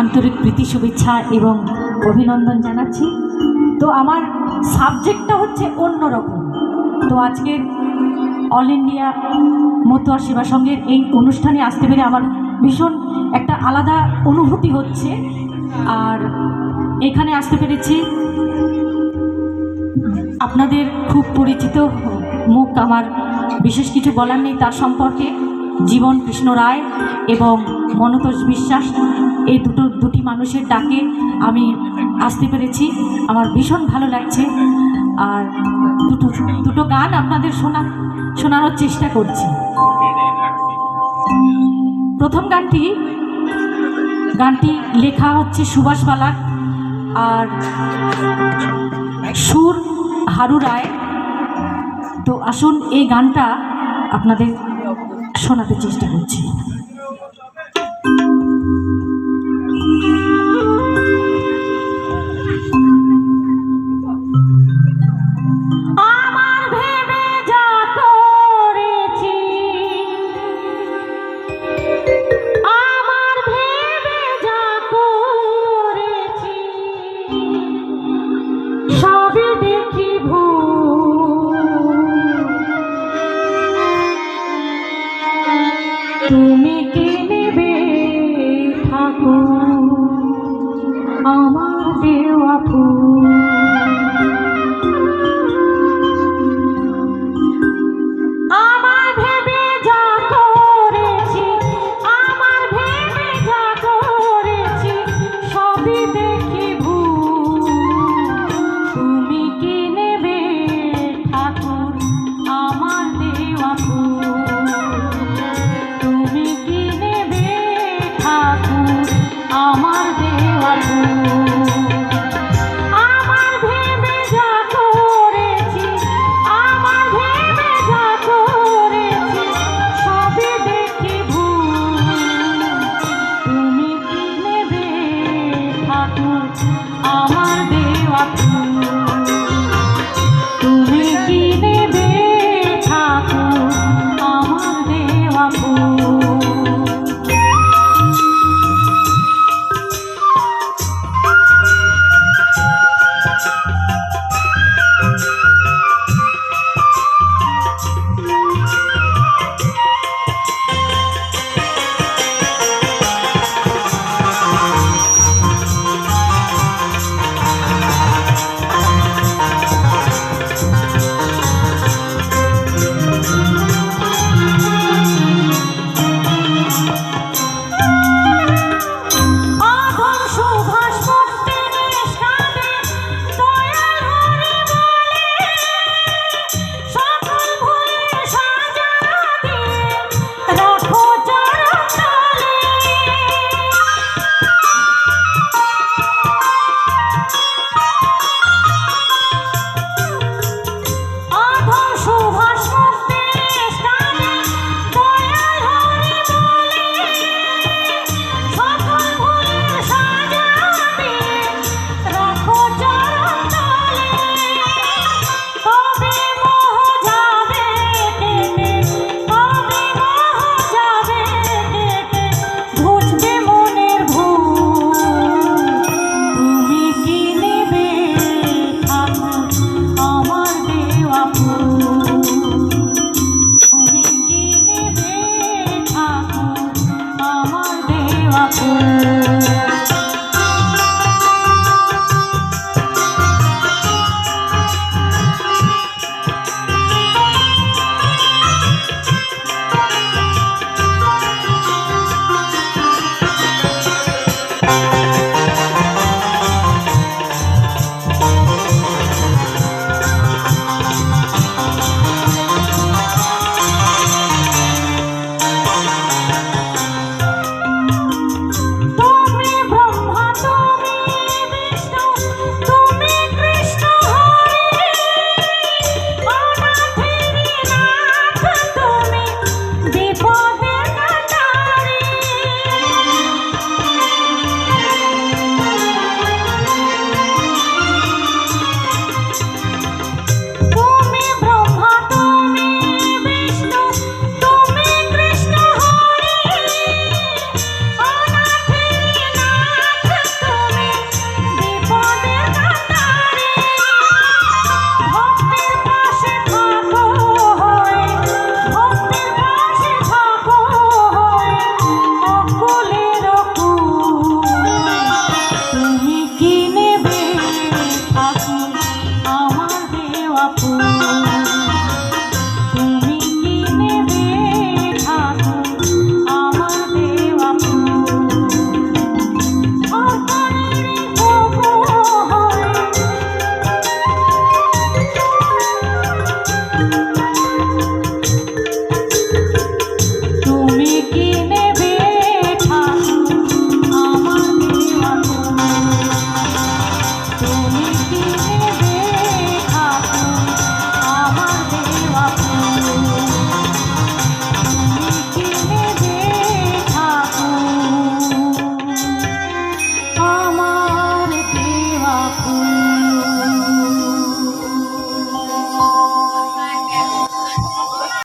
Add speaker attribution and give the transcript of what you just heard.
Speaker 1: আন্তরিক প্রীতি শুভেচ্ছা এবং অভিনন্দন জানাচ্ছি। তো আমার সাবজেক্টটা হচ্ছে অন্যরকম। তো আজকের অল ইন্ডিয়া মতুয়া সেবা সংঘের এই অনুষ্ঠানে আসতে পেরে আমার ভীষণ একটা আলাদা অনুভূতি হচ্ছে। আর এখানে আসতে পেরেছি আপনাদের খুব পরিচিত মুখ, আমার বিশেষ কিছু বলার নেই তার সম্পর্কে। জীবন কৃষ্ণ রায় এবং মনতোষ বিশ্বাস, এই দুটি মানুষের ডাকে আমি আসতে পেরেছি, আমার ভীষণ ভালো লাগছে। আর দুটো গান আপনাদের শোনানোর চেষ্টা করছি। প্রথম গানটি লেখা হচ্ছে সুভাষ বালার আর সুর হারু রায়। তো আসুন এই গানটা আপনাদের শোনাতে চেষ্টা করছি। তুমি কি নেবে ঠাকুর আমার দেওয়া ফুল, আমার ভেবে যা করেছি, আমার ভেবে যা করেছি সবই দেখি ভুল। তুমি কি নেবে ঠাকুর আমার দেওয়া ফুল, আমার দেওয়া ফুল। ফুল